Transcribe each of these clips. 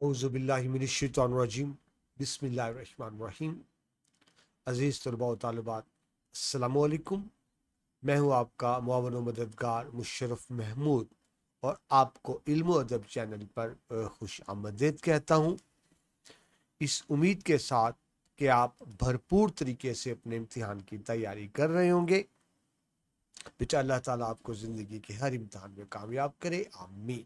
औज़ुबिल्लाहिमिनश्शैतानिर्रजीम बिस्मिल्लाहिर्रहमानिर्रहीम। अज़ीज़ तलबा व तालिबात, अस्सलामु अलैकुम। मैं हूँ आपका मुआवन व मददगार मुशर्रफ महमूद और आपको इल्म व अदब चैनल पर खुश आमदीद कहता हूँ, इस उम्मीद के साथ कि आप भरपूर तरीके से अपने इम्तिहान की तैयारी कर रहे होंगे। बेटा अल्लाह ताला आपको ज़िंदगी के हर इम्तिहान में कामयाब करे, आमीन।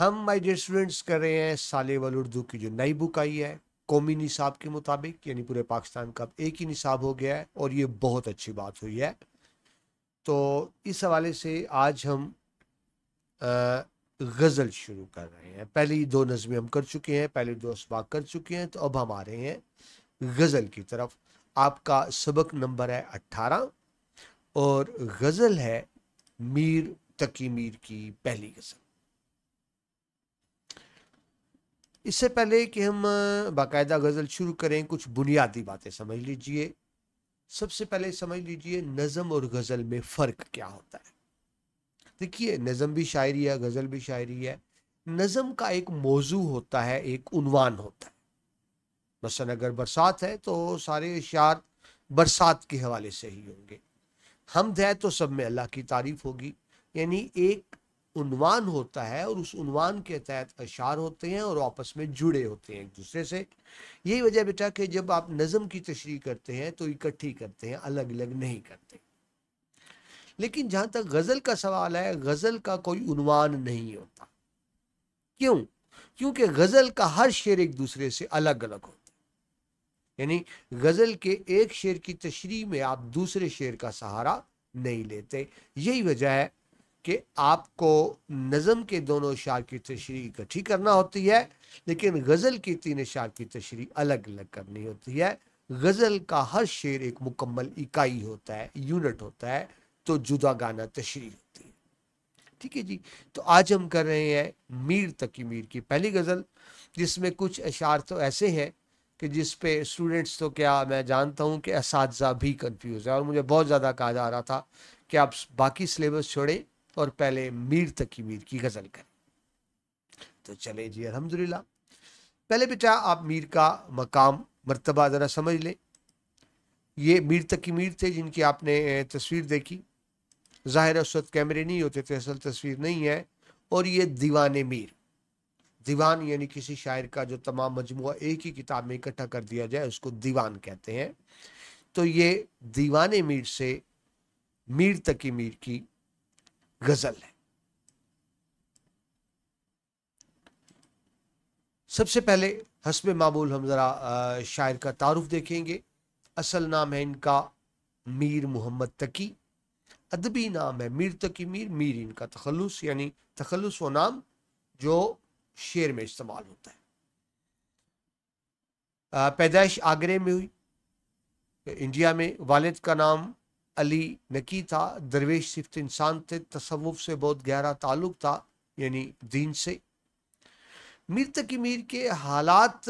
हम माय डियर स्टूडेंट्स कर रहे हैं साले वल उर्दू की जो नई बुक आई है कौमी निसाब के मुताबिक, यानी पूरे पाकिस्तान का अब एक ही निसाब हो गया है और ये बहुत अच्छी बात हुई है। तो इस हवाले से आज हम गज़ल शुरू कर रहे हैं। पहली दो नज़में हम कर चुके हैं, पहले दो असबाक कर चुके हैं, तो अब हम आ रहे हैं गज़ल की तरफ। आपका सबक नंबर है 18 और गज़ल है मीर तकी मीर की पहली गज़ल। इससे पहले कि हम बाकायदा गज़ल शुरू करें, कुछ बुनियादी बातें समझ लीजिए। सबसे पहले समझ लीजिए नज़म और गज़ल में फ़र्क क्या होता है। देखिए, नज़म भी शायरी है, गज़ल भी शायरी है। नज़म का एक मौजू होता है, एक उन्वान होता है। मसलन अगर बरसात है तो सारे अशआर बरसात के हवाले से ही होंगे। हम्द है तो सब में अल्लाह की तारीफ़ होगी। यानी एक उन्वान होता है और उस उन्वान के तहत अशार होते हैं और आपस में जुड़े होते हैं एक दूसरे से। यही वजह बेटा कि जब आप नज़म की तशरीह करते हैं तो इकट्ठी करते हैं, अलग अलग नहीं करते। लेकिन जहाँ तक गज़ल का सवाल है, गज़ल का कोई उन्वान नहीं होता। क्यों? क्योंकि गज़ल का हर शेर एक दूसरे से अलग अलग होता है। यानी गज़ल के एक शेर की तशरीह में आप दूसरे शेर का सहारा नहीं लेते। यही वजह है कि आपको नज़म के दोनों अशार की तशरीह इकट्ठी करना होती है, लेकिन गज़ल की तीन अशार की तशरीह अलग अलग करनी होती है। गज़ल का हर शेर एक मुकम्मल इकाई होता है, यूनिट होता है, तो जुदा गाना तशरीह होती है। ठीक है जी। तो आज हम कर रहे हैं मीर तकी मीर की पहली गज़ल, जिसमें कुछ अशार तो ऐसे हैं कि जिस पे स्टूडेंट्स तो क्या मैं जानता हूँ कि असातिज़ा भी कंफ्यूज है, और मुझे बहुत ज़्यादा कहा जा रहा था कि आप बाकी सिलेबस छोड़ें और पहले मीर तकी मीर की गज़ल करें। तो चले जी, अल्हम्दुलिल्लाह। पहले बेटा आप मीर का मकाम मर्तबा ज़रा समझ लें। ये मीर तकी मीर थे जिनकी आपने तस्वीर देखी। ज़ाहिर उस वक्त कैमरे नहीं होते थे, असल तस्वीर नहीं है। और ये दीवाने मीर, दीवान यानी किसी शायर का जो तमाम मजमुआ एक ही किताब में इकट्ठा कर दिया जाए उसको दीवान कहते हैं। तो ये दीवाने मीर से मीर तकी मीर की गज़ल है। सबसे पहले हस्ब मामूल हम ज़रा शायर का तारुफ देखेंगे। असल नाम है इनका मीर मोहम्मद तकी, अदबी नाम है मीर तकी मीर। मीर इनका तखल्लुस, यानी तखल्लुस वो नाम जो शेर में इस्तेमाल होता है। पैदाइश आगरे में हुई, इंडिया में। वालिद का नाम अली नकी था। दरवेश सिफ्त इंसान थे, तसव्वुफ से बहुत गहरा ताल्लुक था, यानी दीन से। मीर तकी मीर के हालात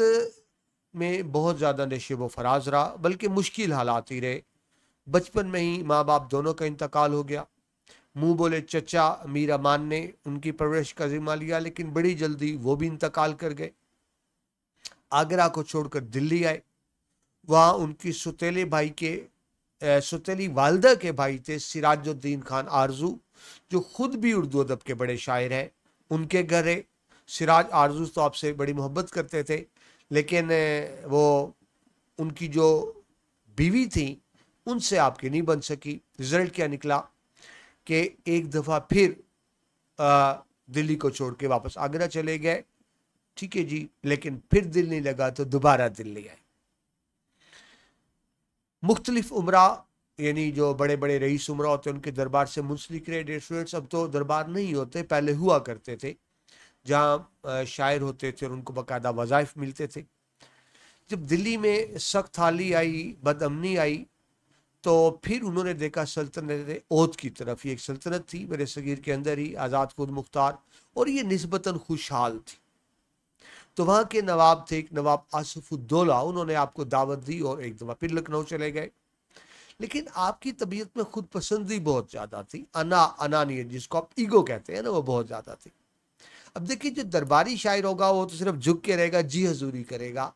में बहुत ज़्यादा नशे व फराज रहा, बल्कि मुश्किल हालात ही रहे। बचपन में ही माँ बाप दोनों का इंतकाल हो गया। मुंह बोले चचा मीर अमान ने उनकी परवरिश का जिम्मा लिया, लेकिन बड़ी जल्दी वो भी इंतकाल कर गए। आगरा को छोड़कर दिल्ली आए। वहाँ उनकी सुतेले भाई के सुतेली वालदा के भाई थे सिराजुद्दीन खान आरजू, जो खुद भी उर्दू अदब के बड़े शायर हैं। उनके घर है। सिराज आरजू तो आपसे बड़ी मोहब्बत करते थे, लेकिन वो उनकी जो बीवी थी उनसे आपकी नहीं बन सकी। रिजल्ट क्या निकला कि एक दफ़ा फिर दिल्ली को छोड़ के वापस आगरा चले गए। ठीक है जी, लेकिन फिर दिल नहीं लगा तो दोबारा दिल्ली आए। मुख्तलिफ उमरा, यानी जो बड़े बड़े रईस उमरा होते हैं उनके दरबार से मुंसलिक रहे स्टूडेंट्स। अब तो दरबार नहीं होते, पहले हुआ करते थे, जहाँ शायर होते थे और उनको बाकायदा वज़ाइफ मिलते थे। जब दिल्ली में सख्त हाली आई, बदअमनी आई, तो फिर उन्होंने देखा सल्तनत ओध की तरफ। ये एक सल्तनत थी मेरे सगीर के अंदर ही, आज़ाद खुद मुख्तार, और ये निस्बतन खुशहाल थी। तो वहाँ के नवाब थे, एक नवाब आसिफुद्दौला, उन्होंने आपको दावत दी और एक दफ़ा फिर लखनऊ चले गए। लेकिन आपकी तबीयत में खुद पसंदी बहुत ज़्यादा थी, अनानियत जिसको आप ईगो कहते हैं ना, वो बहुत ज़्यादा थी। अब देखिए जो दरबारी शायर होगा वो तो सिर्फ झुक के रहेगा, जी हजूरी करेगा,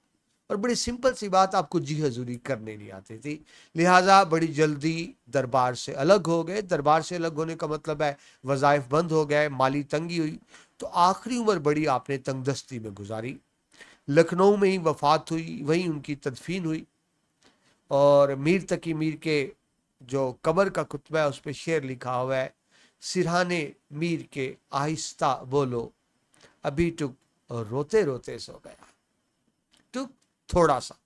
और बड़ी सिंपल सी बात, आपको जी हजूरी करने नहीं आती थी, लिहाजा बड़ी जल्दी दरबार से अलग हो गए। दरबार से अलग होने का मतलब है वज़ाइफ बंद हो गए, माली तंगी हुई, तो आखिरी उम्र बड़ी आपने तंगदस्ती में गुजारी। लखनऊ में ही वफात हुई, वहीं उनकी तदफीन हुई। और मीर तकी मीर के जो कब्र का कुतबा है उस पर शेर लिखा हुआ है, सिरहाने मीर के आहिस्ता बोलो, अभी टुक रोते रोते सो गया। टुक थोड़ा सा।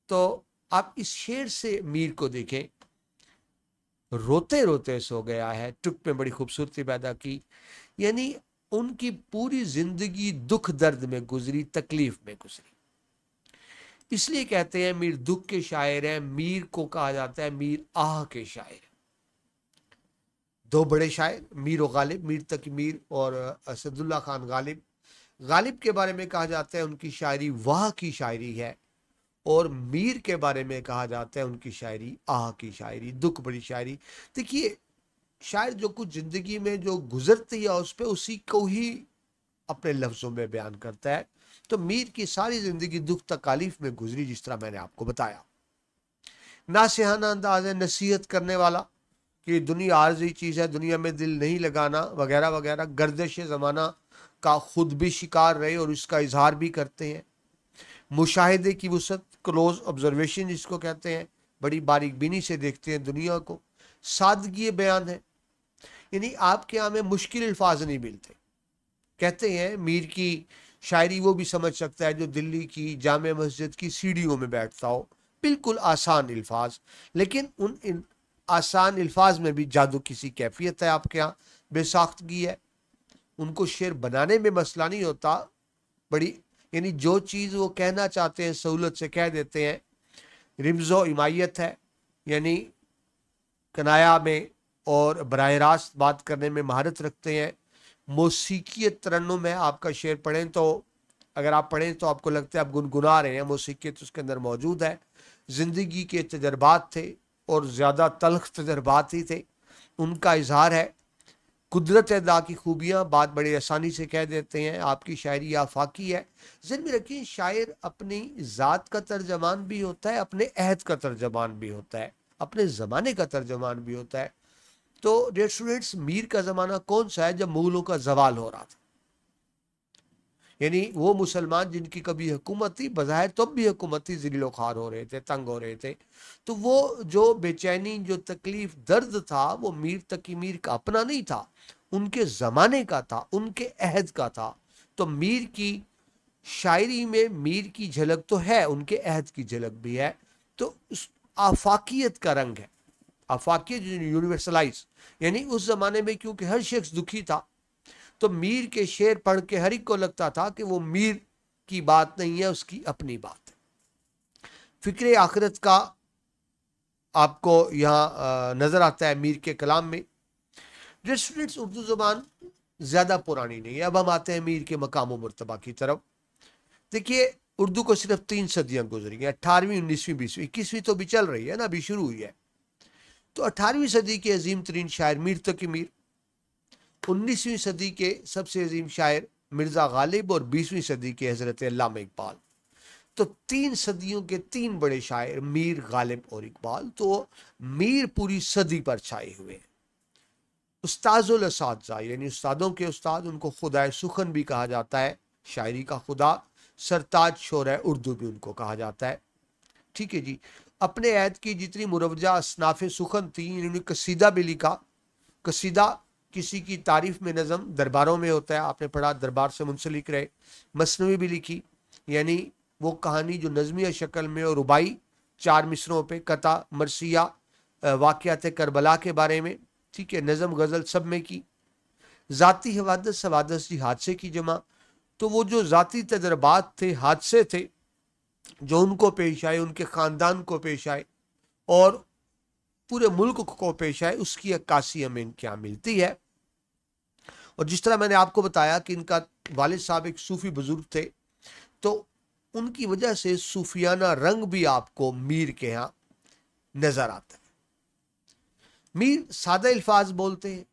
तो आप इस शेर से मीर को देखें, रोते रोते सो गया है, टुक में बड़ी खूबसूरती पैदा की, यानी उनकी पूरी जिंदगी दुख दर्द में गुजरी, तकलीफ में गुजरी। इसलिए कहते हैं मीर दुख के शायर हैं। मीर को कहा जाता है मीर आह के शायर। दो बड़े शायर मीर और गालिब, मीर तकी मीर और असदुल्ला खान गालिब। गालिब के बारे में कहा जाता है उनकी शायरी वाह की शायरी है, और मीर के बारे में कहा जाता है उनकी शायरी आह की शायरी, दुख भरी शायरी। देखिए शायर जो कुछ जिंदगी में जो गुजरती है उस पर उसी को ही अपने लफ्जों में बयान करता है। तो मीर की सारी जिंदगी दुख तकालीफ में गुजरी, जिस तरह मैंने आपको बताया। नासिहाना अंदाज है, नसीहत करने वाला कि दुनिया आर्जी चीज़ है, दुनिया में दिल नहीं लगाना वगैरह वगैरह। गर्दिश ज़माना का खुद भी शिकार रहे और इसका इजहार भी करते हैं। मुशाहिदे की वसत, क्लोज ऑब्जर्वेशन जिसको कहते हैं, बड़ी बारीक बीनी से देखते हैं दुनिया को। सादगी बयान है, यानी आपके यहाँ में मुश्किल अल्फाज नहीं मिलते। कहते हैं मीर की शायरी वो भी समझ सकता है जो दिल्ली की जामे मस्जिद की सीढ़ियों में बैठता हो, बिल्कुल आसान अल्फाज, लेकिन उन आसान अल्फाज में भी जादू किसी कैफियत है आपके यहाँ, बेसाख्तगी है। उनको शेर बनाने में मसला नहीं होता, बड़ी यानी जो चीज़ वो कहना चाहते हैं सहूलत से कह देते हैं। रिमज़ो इमायत है, यानी कनाया में और बराह रास्त बात करने में महारत रखते हैं। मौसीकियत तरन्नुम है, आपका शेर पढ़ें तो अगर आप पढ़ें तो आपको लगता है आप गुनगुना रहे हैं, मौसीकियत उसके अंदर मौजूद है। ज़िंदगी के तजर्बात थे और ज़्यादा तल्ख तजर्बात ही थे, उनका इजहार है। कुदरत अदा की खूबियाँ बात बड़ी आसानी से कह देते हैं। आपकी शायरी आफाकी है। ज़हन में रखिए शायर अपनी ज़ात का तर्जमान भी होता है, अपने अहद का तर्जमान भी होता है, अपने ज़माने का तर्जमान भी होता है। तो डियर स्टूडेंट्स, मीर का ज़माना कौन सा है? जब मुगलों का जवाल हो रहा था, यानी वो मुसलमान जिनकी कभी हुकूमत थी, बज़ाहिर तब भी हुकूमत थी, ज़िल्लो ख़ार हो रहे थे, तंग हो रहे थे। तो वो जो बेचैनी, जो तकलीफ, दर्द था, वो मीर तकी मीर का अपना नहीं था, उनके ज़माने का था, उनके अहद का था। तो मीर की शायरी में मीर की झलक तो है, उनके अहद की झलक भी है। तो उस आफाकियत का रंग है, आफाकियत यूनिवर्सलाइज, यानी उस ज़माने में क्योंकि हर शख्स दुखी था, तो मीर के शेर पढ़ के हर एक को लगता था कि वो मीर की बात नहीं है, उसकी अपनी बात है। फिक्र आखिरत का आपको यहाँ नज़र आता है मीर के कलाम में। स्टूडेंट्स, उर्दू ज़बान ज़्यादा पुरानी नहीं है। अब हम आते हैं मीर के मकाम व मर्तबा की तरफ। देखिए उर्दू को सिर्फ 3 सदियाँ गुजरी हैं, 18वीं, 19वीं, 20वीं, 21वीं तो अभी चल रही है ना, अभी शुरू हुई है। तो 18वीं सदी के अजीम तरीन शायर मीर तकी मीर, 19वीं सदी के सबसे अजीम शायर मिर्ज़ा गालिब, और 20वीं सदी के हज़रत अल्लामा इकबाल। तो 3 सदियों के 3 बड़े शायर मीर, गालिब और इकबाल। तो मीर पूरी सदी पर छाए हुए हैं। उस्ताजुल असातिज़ा, यानी उस्तादों के उस्ताद, उनको खुदाए सुखन भी कहा जाता है, शायरी का खुदा। सरताज शोरा उर्दू भी उनको कहा जाता है। ठीक है जी। अपने ऐद की जितनी मुरवजा असनाफ सुखन थी, इन्होंने कसीदा भी लिखा। कसीदा किसी की तारीफ में नज़म दरबारों में होता है, आपने पढ़ा, दरबार से मुंसलिक रहे। मसनवी भी लिखी, यानी वो कहानी जो नज़मिया शक्ल में और रुबाई 4 मिसरों पे, कता, मरसिया, वाक़यात करबला के बारे में, ठीक है, नज़म गज़ल सब में की। ज़ाती हवादस, हवादस जी हादसे की जमा। तो वो जो ज़ाती तजर्बात थे, हादसे थे जो उनको पेश आए, उनके ख़ानदान को पेश आए और पूरे मुल्क को पेश आए, उसकी अक्कासी हमें इनके यहाँ मिलती है। और जिस तरह मैंने आपको बताया कि इनका वालिद साहब एक सूफ़ी बुजुर्ग थे, तो उनकी वजह से सूफियाना रंग भी आपको मीर के यहाँ नज़र आता है। मीर सादा अल्फाज बोलते हैं,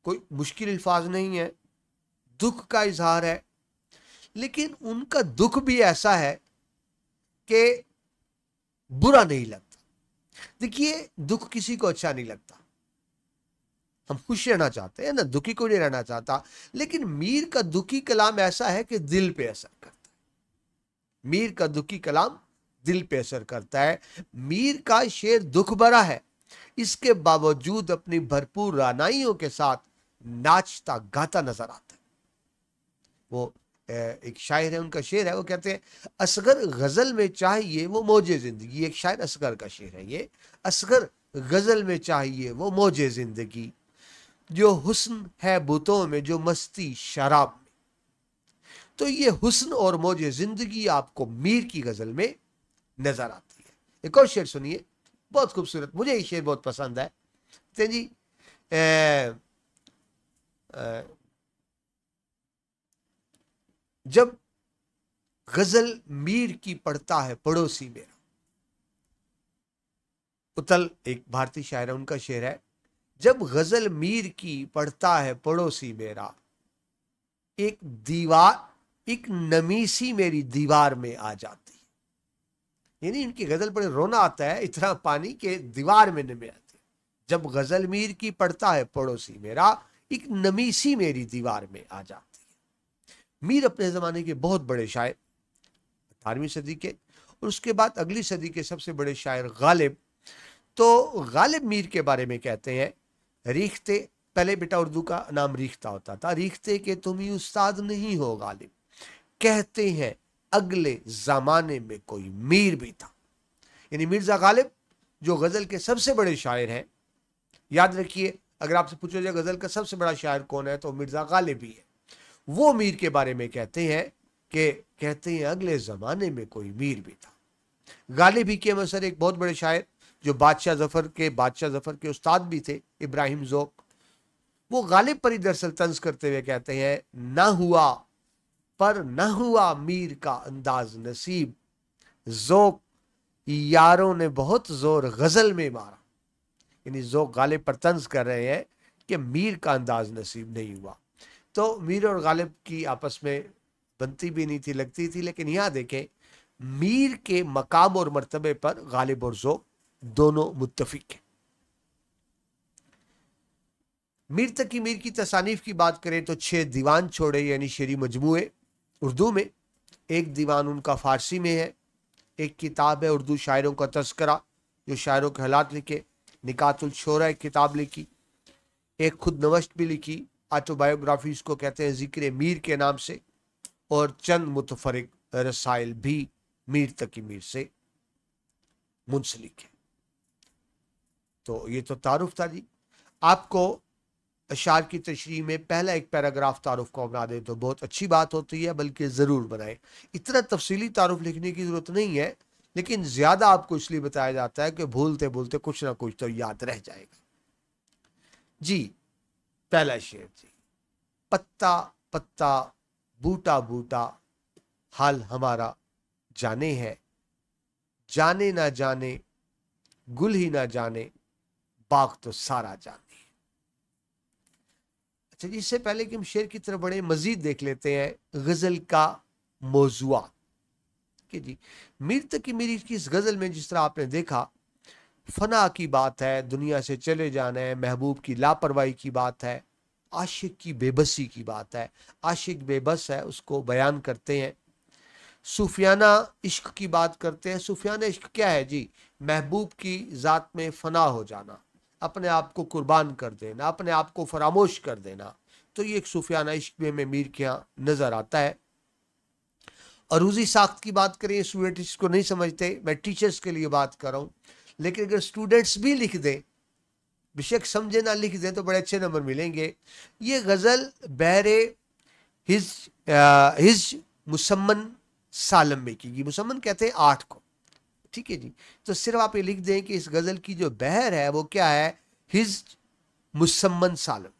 कोई मुश्किल अल्फाज नहीं है। दुख का इजहार है, लेकिन उनका दुख भी ऐसा है कि बुरा नहीं लगता। देखिए, दुख किसी को अच्छा नहीं लगता, हम खुश रहना चाहते हैं ना, दुखी को नहीं रहना चाहता। लेकिन मीर का दुखी कलाम ऐसा है कि दिल पे असर करता है। मीर का दुखी कलाम दिल पे असर करता है। मीर का शेर दुख भरा है, इसके बावजूद अपनी भरपूर रानाइयों के साथ नाचता गाता नजर आता है। वो एक शायर है, उनका शेर है, वो कहते हैं, असगर गजल में चाहिए वो मौजे जिंदगी। एक शायर असगर का शेर है ये। असगर गजल में चाहिए वो मौजे जिंदगी, जो हुस्न है बुतों में, जो मस्ती शराब में। तो ये हुस्न और मौजे जिंदगी आपको मीर की गजल में नजर आती है। एक और शेर सुनिए, बहुत खूबसूरत, मुझे ये शेर बहुत पसंद है। जी, जब गजल मीर की पढ़ता है पड़ोसी मेरा। उतल एक भारतीय शायर है, उनका शेर है, जब गजल मीर की पढ़ता है पड़ोसी मेरा, एक दीवार, एक नमी सी मेरी दीवार में आ जाती है। यानी इनकी गजल पढ़े रोना आता है, इतना पानी के दीवार में नमी आती है। जब गजल मीर की पढ़ता है पड़ोसी मेरा, एक नमी सी मेरी दीवार में आ जाती है। मीर अपने जमाने के बहुत बड़े शायर, 18वीं सदी के, और उसके बाद अगली सदी के सबसे बड़े शायर गालिब। तो गालिब मीर के बारे में कहते हैं, रीखते, पहले बेटा उर्दू का नाम रीखता होता था, रीखते के तुम ही उस्ताद नहीं हो गालिब, कहते हैं अगले जमाने में कोई मीर भी था। यानी मिर्जा गालिब जो गजल के सबसे बड़े शायर हैं, याद रखिए, अगर आपसे पूछा जाए गजल का सबसे बड़ा शायर कौन है तो मिर्जा गालिब ही है। वो मीर के बारे में कहते हैं कि कहते हैं अगले जमाने में कोई मीर भी था। गालिब ही के मसर एक बहुत बड़े शायर जो बादशाह जफर के उस्ताद भी थे, इब्राहिम ज़ौक़, वो गालिब पर ही दरअसल तंज करते हुए कहते हैं, ना हुआ पर ना हुआ मीर का अंदाज नसीब, ज़ौक़ यारों ने बहुत जोर गजल में मारा। यानी ज़ौक़ गालिब पर तंज कर रहे हैं कि मीर का अंदाज नसीब नहीं हुआ। तो मीर और गालिब की आपस में बनती भी नहीं थी, लगती थी, लेकिन यहां देखें मीर के मकाम और मर्तबे पर गालिब और ज़ौक़ दोनों मुत्तफिक हैं। मीर तकी मीर की तसानीफ की बात करें तो 6 दीवान छोड़े, यानी शेरी मजमूए उर्दू में, एक दीवान उनका फारसी में है, एक किताब है उर्दू शायरों का तस्करा जो शायरों के हालात लिखे, निकातुल शोरा एक किताब लिखी, एक खुद नवश्त भी लिखी, ऑटोबायोग्राफी इसको कहते हैं, जिक्र मीर के नाम से, और चंद मुतफरिक रसाइल भी मीर तकी मीर से मुंसलिक है। तो ये तो तारुफ था जी। आपको अशार की तशरीह में पहला एक पैराग्राफ तारुफ को बना दे तो बहुत अच्छी बात होती है, बल्कि ज़रूर बनाए। इतना तफसीली तारुफ लिखने की ज़रूरत नहीं है, लेकिन ज़्यादा आपको इसलिए बताया जाता है कि भूलते भूलते कुछ ना कुछ तो याद रह जाएगा जी। पहला शेर जी, पत्ता पत्ता बूटा बूटा हाल हमारा जाने है, जाने ना जाने गुल ही ना जाने बाग तो सारा जाने। अच्छा जी, इससे पहले कि हम शेर की तरफ बढ़े, मजीद देख लेते हैं गजल का मौजुआ कि जी मीर तकी मीर की इस गजल में जिस तरह आपने देखा, फना की बात है, दुनिया से चले जाना है, महबूब की लापरवाही की बात है, आशिक की बेबसी की बात है। आशिक बेबस है, उसको बयान करते हैं। सूफियाना इश्क की बात करते हैं। सूफियाना इश्क क्या है जी? महबूब की ज़ात में फना हो जाना, अपने आप को कुर्बान कर देना, अपने आप को फरामोश कर देना। तो ये एक सूफियाना इश्क में मीर के यहाँ नज़र आता है। अरूजी साख्त की बात करें, स्टूडेंट इसको नहीं समझते, मैं टीचर्स के लिए बात कर रहा हूँ, लेकिन अगर स्टूडेंट्स भी लिख दें, बेशक समझे ना लिख दें, तो बड़े अच्छे नंबर मिलेंगे। ये गज़ल बहरे हिज मुसम्मन सालम में की गई। मुसम्मन कहते हैं 8 को, ठीक है जी। तो सिर्फ आप ये लिख दें कि इस गज़ल की जो बहर है वो क्या है, हिज मुसम्मन सालम,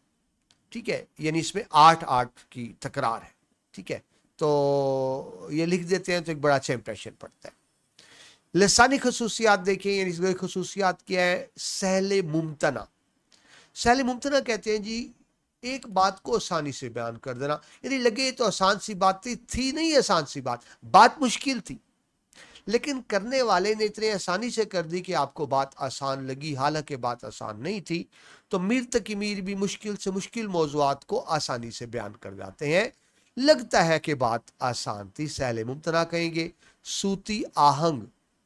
ठीक है, यानी इसमें 8 की तकरार है, ठीक है। तो ये लिख देते हैं तो एक बड़ा अच्छा इंप्रेशन पड़ता है। लसानी खसूसियात देखें, यानी इसकी खसूसियात क्या है, सहले मुमतना। सहले मुमतना कहते हैं जी एक बात को आसानी से बयान कर देना, यानी लगे तो आसान सी बात थी नहीं आसान सी बात मुश्किल थी, लेकिन करने वाले ने इतने आसानी से कर दी कि आपको बात आसान लगी, हालांकि बात आसान नहीं थी। तो मीर तक मीर भी मुश्किल से मुश्किल मौज़ूआत को आसानी से बयान कर जाते हैं। लगता है कि बात आसान थी, सहले मुमतना कहेंगे। सूती आहंग,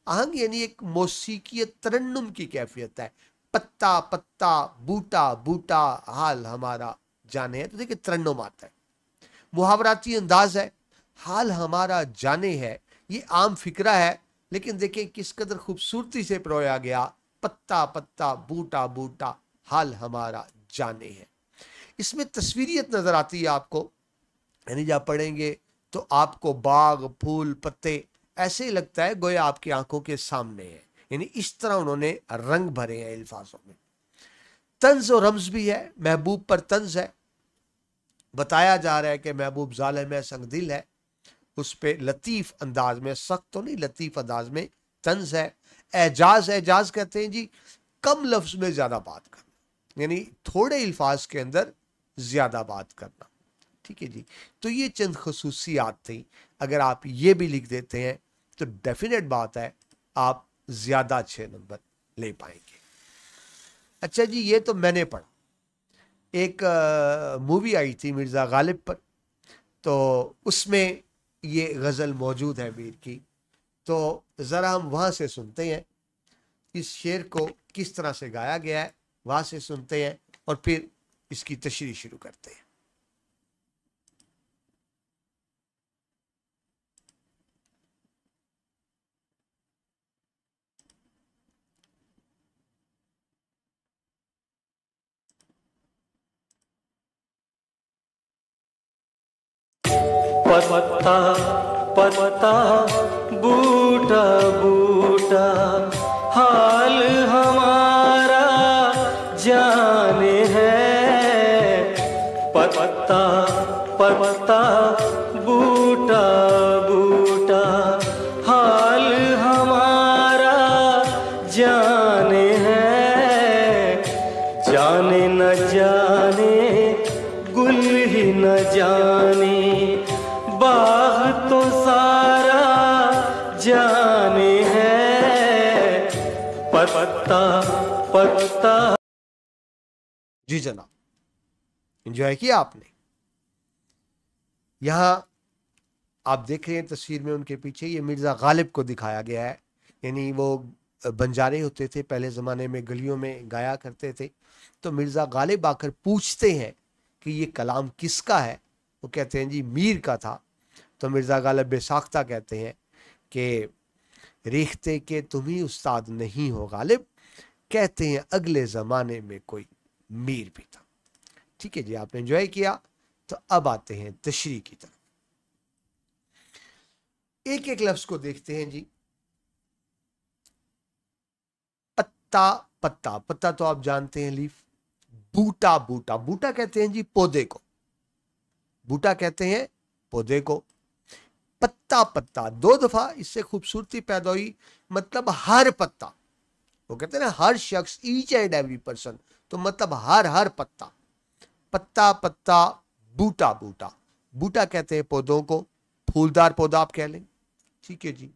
आहंग यानी एक मौसीकी तरन्नुम की कैफियत है। पत्ता पत्ता, बूटा बूटा, हाल हमारा जाने है, तो देखिए तरन्नुम आता है। मुहावराती अंदाज है, हाल हमारा जाने है, ये आम फिक्रा है, लेकिन देखें किस कदर खूबसूरती से परोया गया। पत्ता पत्ता, बूटा बूटा, हाल हमारा जाने है। इसमें तस्वीरियत नजर आती है आपको, यानी जब पढ़ेंगे तो आपको बाग, फूल, पत्ते ऐसे ही लगता है गोया आपकी आंखों के सामने है, यानी इस तरह उन्होंने रंग भरे हैं अल्फाजों में। तंज और रम्ज भी है, महबूब पर तंज है। बताया जा रहा है कि महबूब जालिम है, संगदिल है, उस पे लतीफ अंदाज में, सख्त तो नहीं, लतीफ अंदाज में तंज है। एजाज, एजाज कहते हैं जी कम लफ्ज में ज्यादा बात करना, यानी थोड़े अल्फाज के अंदर ज्यादा बात करना। ठीक है जी, तो ये चंद खसूसियात थी। अगर आप ये भी लिख देते हैं तो डेफिनेट बात है आप ज्यादा अच्छे नंबर ले पाएंगे। अच्छा जी, ये तो मैंने पढ़ा, एक मूवी आई थी मिर्ज़ा गालिब पर, तो उसमें ये गज़ल मौजूद है मीर की। तो ज़रा हम वहाँ से सुनते हैं इस शेर को किस तरह से गाया गया है, वहाँ से सुनते हैं और फिर इसकी तशरीह शुरू करते हैं। पत्ता पत्ता, बूटा बूटा, हाल हमारा जाने है। पत्ता पत्ता, बूटा बूटा, हाल हमारा जाने है। जाने न जाने, गुल ही न जाने, बाग तो सारा जाने है। पत्ता पत्ता। जी जनाब, एंजॉय किया आपने। यहां आप देख रहे हैं तस्वीर में उनके पीछे ये मिर्ज़ा गालिब को दिखाया गया है, यानी वो बंजारे होते थे पहले ज़माने में, गलियों में गाया करते थे। तो मिर्ज़ा गालिब आकर पूछते हैं कि ये कलाम किसका है। वो कहते हैं जी मीर का था। तो मिर्ज़ा गालिब बेसाख्ता कहते हैं कि रेखते के तुम ही उस्ताद नहीं हो गालिब, कहते हैं अगले ज़माने में कोई मीर भी था। ठीक है जी, आपने एंजॉय किया। तो अब आते हैं तशरीह की तरफ। एक एक लफ्ज को देखते हैं जी। पत्ता पत्ता, पत्ता तो आप जानते हैं लीफ। बूटा बूटा, बूटा कहते हैं जी पौधे को, बूटा कहते हैं पौधे को। पत्ता पत्ता, दो दफा इससे खूबसूरती पैदा हुई, मतलब हर पत्ता। वो कहते हैं ना हर शख्स, ईच एंड एवरी पर्सन, तो मतलब हर पत्ता। पत्ता पत्ता, बूटा बूटा, बूटा कहते हैं पौधों को, फूलदार पौधा आप कह लें। ठीक है जी।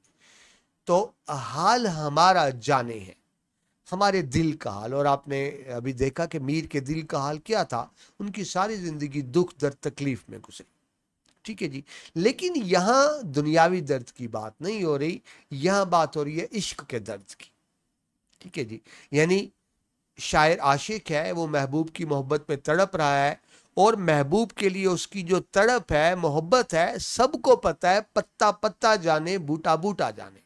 तो हाल हमारा जाने है, हमारे दिल का हाल। और आपने अभी देखा कि मीर के दिल का हाल क्या था, उनकी सारी जिंदगी दुख दर्द तकलीफ में गुजरी। ठीक है जी, लेकिन यहां दुनियावी दर्द की बात नहीं हो रही, यहां बात हो रही है इश्क के दर्द की। ठीक है जी, यानी शायर आशिक है, वो महबूब की मोहब्बत में तड़प रहा है, और महबूब के लिए उसकी जो तड़प है, मोहब्बत है, सबको पता है। पत्ता पत्ता जाने, बूटा बूटा जाने,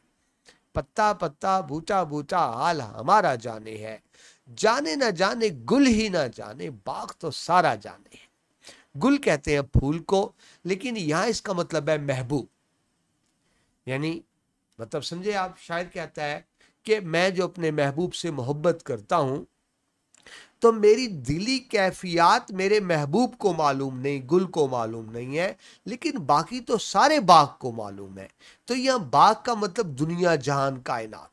पत्ता पत्ता, बूटा बूटा, हाल हमारा जाने है। जाने ना जाने, गुल ही ना जाने, बाग तो सारा जाने है। गुल कहते हैं फूल को, लेकिन यहां इसका मतलब है महबूब, यानी मतलब समझे आप, शायर कहता है कि मैं जो अपने महबूब से मोहब्बत करता हूं, तो मेरी दिली कैफियत मेरे महबूब को मालूम नहीं, गुल को मालूम नहीं है, लेकिन बाकी तो सारे बाग को मालूम है। तो यह बाग का मतलब दुनिया जहान कायनात।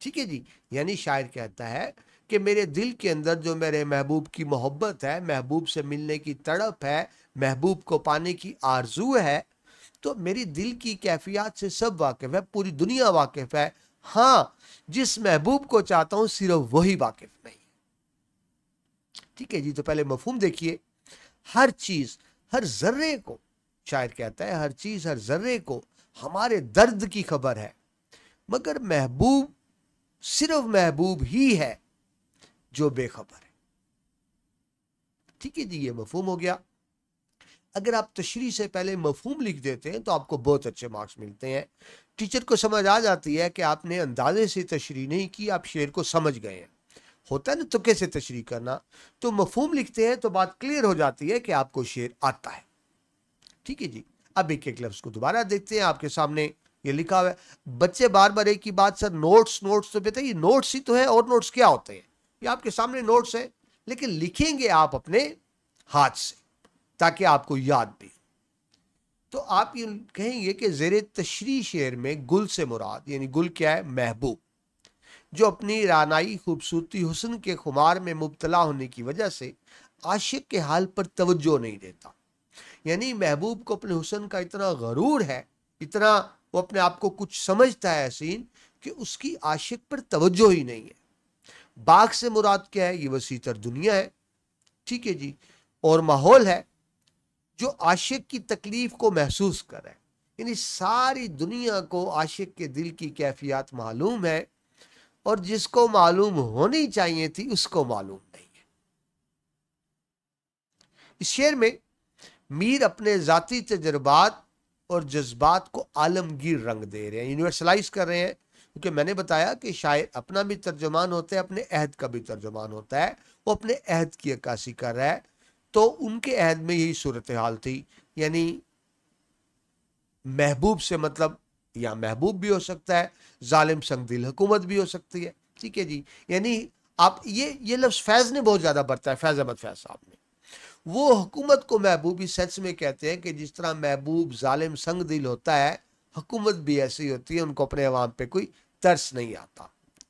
ठीक है जी, यानी शायर कहता है کہ میرے دل کے اندر جو میرے محبوب کی محبت ہے، محبوب سے ملنے کی تڑپ ہے، محبوب کو پانے کی آرزو ہے، تو میری دل کی کیفیات سے سب واقف ہے، پوری دنیا واقف ہے۔ ہاں، جس محبوب کو چاہتا ہوں صرف وہی واقف نہیں۔ ٹھیک ہے جی، تو پہلے مفہوم دیکھیے۔ ہر چیز، ہر ذرے کو، شاعر کہتا ہے ہر چیز ہر ذرے کو ہمارے درد کی خبر ہے، مگر محبوب صرف محبوب ہی ہے جو بے خبر ہے۔ ٹھیک ہے جی، یہ مفہوم ہو گیا۔ اگر آپ تشریح سے پہلے مفہوم لکھ دیتے ہیں تو آپ کو بہت اچھے مارکس ملتے ہیں۔ ٹیچر کو سمجھ آ جاتی ہے کہ آپ نے اندازے سے تشریح نہیں کی، آپ شعر کو سمجھ گئے ہیں۔ ہوتا ہے نا تکے سے تشریح کرنا، تو مفہوم لکھتے ہیں تو بات کلیئر ہو جاتی ہے کہ آپ کو شعر آتا ہے۔ ٹھیک ہے جی، اب ایک ایک لفظ کو دوبارہ دیکھتے ہیں۔ آپ کے سامنے یہ لکھا ہوا ہے، بچے بار بار ایک ہی بات، سر نوٹس نوٹس تو بیٹا یہ نوٹس ہی تو ہے، اور نوٹس کیا ہوتے ہیں؟ یہ آپ کے سامنے نوٹس ہے، لیکن لکھیں گے آپ اپنے ہاتھ سے تاکہ آپ کو یاد بھی۔ تو آپ یہ کہیں گے کہ زیر تشریح شعر میں گل سے مراد، یعنی گل کیا ہے؟ محبوب، جو اپنی رانائی خوبصورتی حسن کے خمار میں مبتلا ہونے کی وجہ سے عاشق کے حال پر توجہ نہیں دیتا۔ یعنی محبوب کو اپنے حسن کا اتنا غرور ہے، اتنا وہ اپنے آپ کو کچھ سمجھتا ہے حسین، کہ اس کی عاشق پر توجہ ہی نہیں ہے۔ باغ سے مراد کیا ہے؟ یہ وسیع تر دنیا ہے، ٹھیک ہے جی، اور ماحول ہے جو عاشق کی تکلیف کو محسوس کرے۔ یعنی ساری دنیا کو عاشق کے دل کی کیفیات معلوم ہے، اور جس کو معلوم ہونی چاہیے تھی اس کو معلوم نہیں ہے۔ اس شعر میں میر اپنے ذاتی تجربات اور جذبات کو عالمگیر رنگ دے رہے ہیں، یونیورسلائز کر رہے ہیں، کیونکہ میں نے بتایا کہ شاعر اپنا بھی ترجمان ہوتا ہے، اپنے عہد کا بھی ترجمان ہوتا ہے، وہ اپنے عہد کی عکاسی کر رہا ہے۔ تو ان کے عہد میں یہی صورتحال تھی، یعنی محبوب سے مطلب یا محبوب بھی ہو سکتا ہے، ظالم سنگ دل حکومت بھی ہو سکتی ہے۔ ٹھیک ہے جی، یعنی آپ یہ لفظ فیض نے بہت زیادہ برتا ہے، فیض احمد فیض صاحب نے۔ وہ حکومت کو محبوب اس سینس میں کہتے ہیں کہ جس طرح محبوب ظالم سنگ دل ہوتا ہے، حکومت بھی ایسی ہوتی ہے، ان کو اپنے عوام پہ کوئی ترس نہیں آتا۔